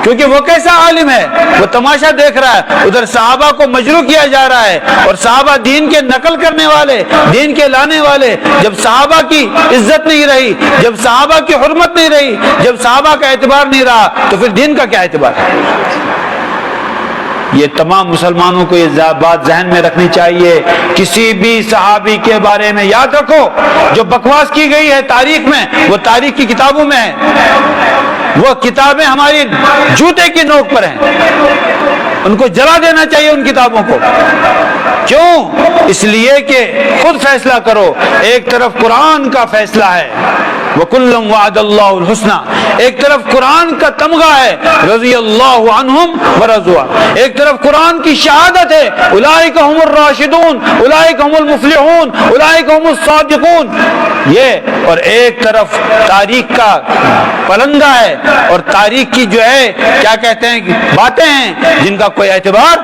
کیونکہ وہ کیسا عالم ہے، وہ تماشا دیکھ رہا ہے، ادھر صحابہ کو مجروح کیا جا رہا ہے، اور صحابہ دین کے نقل کرنے والے، دین کے لانے والے، جب صحابہ کی عزت نہیں رہی، جب صحابہ کی حرمت نہیں رہی، جب صحابہ کا اعتبار نہیں رہا، تو پھر دین کا کیا اعتبار ہے؟ یہ تمام مسلمانوں کو یہ بات ذہن میں رکھنی چاہیے۔ کسی بھی صحابی کے بارے میں یاد رکھو، جو بکواس کی گئی ہے تاریخ میں، وہ تاریخ کی کتابوں میں ہے، وہ کتابیں ہماری جوتے کی نوک پر ہیں، ان کو جلا دینا چاہیے ان کتابوں کو۔ کیوں؟ اس لیے کہ خود فیصلہ کرو، ایک طرف قرآن کا فیصلہ ہے وَكُلًّا وَعَدَ اللَّهُ الْحُسْنَى، ایک طرف قرآن کا تمغہ ہے رضی اللہ عنہم ورضوا، ایک طرف قرآن کی شہادت ہے اولئک هم الراشدون اولئک هم المفلحون اولئک هم الصادقون، یہ، اور ایک طرف تاریخ کا پلندہ ہے، اور تاریخ کی جو ہے کیا کہتے ہیں باتیں ہیں جن کا کوئی اعتبار۔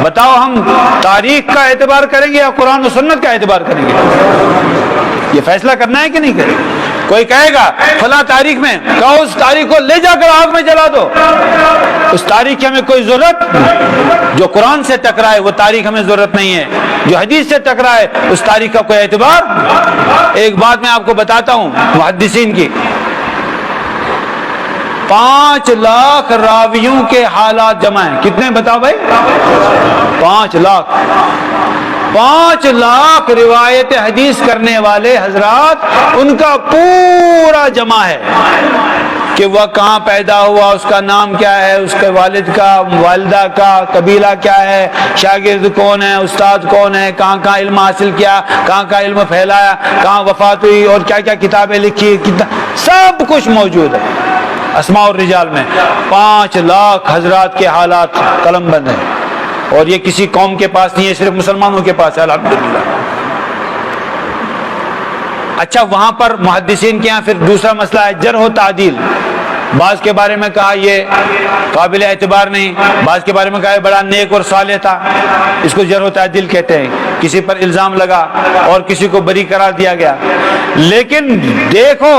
بتاؤ ہم تاریخ کا اعتبار کریں گے یا قرآن و سنت کا اعتبار کریں گے؟ یہ فیصلہ کرنا ہے کہ نہیں کریں؟ کوئی کہے گا فلاں تاریخ میں، کہو اس تاریخ کو لے جا کر آگ میں جلا دو، اس تاریخ کی ہمیں کوئی ضرورت، جو قرآن سے ٹکرائے وہ تاریخ ہمیں ضرورت نہیں ہے، جو حدیث سے ٹکرائے اس تاریخ کا کوئی اعتبار۔ ایک بات میں آپ کو بتاتا ہوں محدثین کی، 5 لاکھ راویوں کے حالات جمع ہیں، کتنے بتاؤ بھائی؟ 5 لاکھ، 5 لاکھ روایت حدیث کرنے والے حضرات، ان کا پورا جمع ہے کہ وہ کہاں پیدا ہوا، اس کا نام کیا ہے، اس کے والد کا، والدہ کا قبیلہ کیا ہے، شاگرد کون ہے، استاد کون ہے، کہاں کہاں علم حاصل کیا، کہاں کہاں علم پھیلایا، کہاں وفات ہوئی، اور کیا کیا کتابیں لکھی، سب کچھ موجود ہے اسماء الرجال میں۔ 5 لاکھ حضرات کے حالات قلم بند ہیں، اور یہ کسی قوم کے پاس نہیں ہے، صرف مسلمانوں کے پاس ہے الحمدللہ۔ اچھا، وہاں پر محدثین کے یہاں پھر دوسرا مسئلہ ہے جرح و تعدیل۔ بعض کے بارے میں کہا یہ قابل اعتبار نہیں، بعض کے بارے میں کہا یہ بڑا نیک اور صالح تھا، اس کو جرح و تعدیل کہتے ہیں۔ کسی پر الزام لگا اور کسی کو بری قرار دیا گیا۔ لیکن دیکھو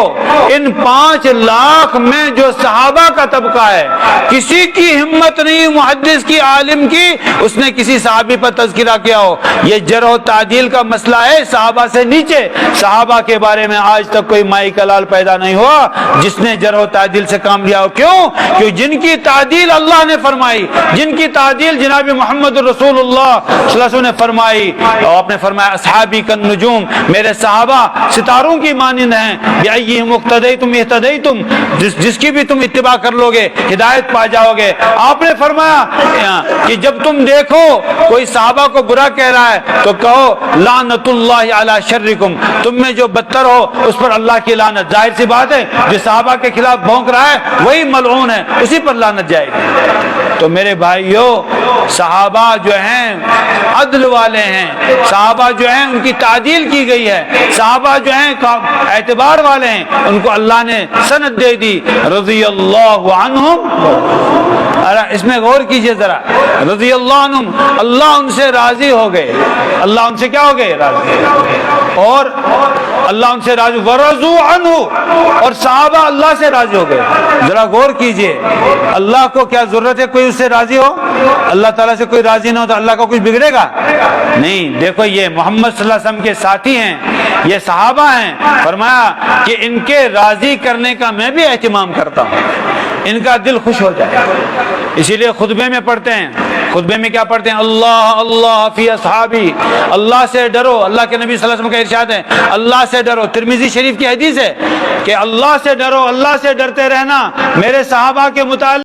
ان 5 لاکھ میں جو صحابہ کا طبقہ ہے، کسی کی ہمت نہیں محدث کی، عالم کی، اس نے کسی صحابی پر تذکرہ کیا ہو۔ یہ جرح و تعدیل کا مسئلہ ہے صحابہ سے نیچے۔ صحابہ کے بارے میں آج تک کوئی مائی کا لال پیدا نہیں ہوا جس نے جرح و تعدیل سے کام لیا ہو۔ کیوں؟ کہ جن کی تعدیل اللہ نے فرمائی، جن کی تعدیل جناب محمد رسول اللہ صلی اللہ علیہ وسلم نے فرمائی، اور آپ نے فرمایا اصحابی کالنجوم، میرے صحابہ ستاروں کی مانند ہیں، بِأَيِّهِمْ اقْتَدَيْتُمْ اهْتَدَيْتُمْ، جس کی بھی تم اتباع کر لو گے ہدایت پا جاؤ گے۔ آپ نے فرمایا کہ جب تم دیکھو کوئی صحابہ کو برا کہہ رہا ہے تو کہو لعنت اللہ علی شرکم، تم میں جو بدتر ہو اس پر اللہ کی لعنت۔ ظاہر سی بات ہے جو صحابہ کے خلاف بھونک رہا ہے وہی ملعون ہے، اسی پر لعنت جائے گی۔ تو میرے بھائیو، صحابہ جو ہیں عدل والے ہیں، صحابہ جو ہیں ان کی تعدیل کی گئی ہے، صحابہ جو ہیں اعتبار والے ہیں، ان کو اللہ نے سند دے دی رضی اللہ عنہم۔ اس میں غور کیجئے ذرا، رضی اللہ عنہم، اللہ ان سے راضی ہو گئے، اللہ ان سے کیا ہو گئے؟ راضی، اور اللہ ان سے راضی، ورضوا عنہ، اور صحابہ اللہ سے راضی ہو گئے۔ ذرا غور کیجئے، اللہ کو کیا ضرورت ہے کوئی اس سے راضی ہو؟ اللہ تعالیٰ سے کوئی راضی نہ ہو تو اللہ کا کچھ بگڑے گا؟ نہیں۔ دیکھو یہ محمد صلی اللہ علیہ وسلم کے ساتھی ہیں، یہ صحابہ ہیں، فرمایا کہ ان کے راضی کرنے کا میں بھی اہتمام کرتا ہوں، ان کا دل خوش ہو جائے۔ اسی لیے خطبے میں پڑھتے ہیں، خطبے میں کیا پڑھتے ہیں؟ اللہ اللہ فی اصحابی، اللہ سے ڈرو۔ اللہ کے نبی صلی اللہ علیہ وسلم کا ارشاد ہے اللہ سے ڈرو، ترمذی شریف کی حدیث ہے کہ اللہ سے ڈرو، اللہ سے ڈرتے رہنا، میرے صحابہ کے متعلق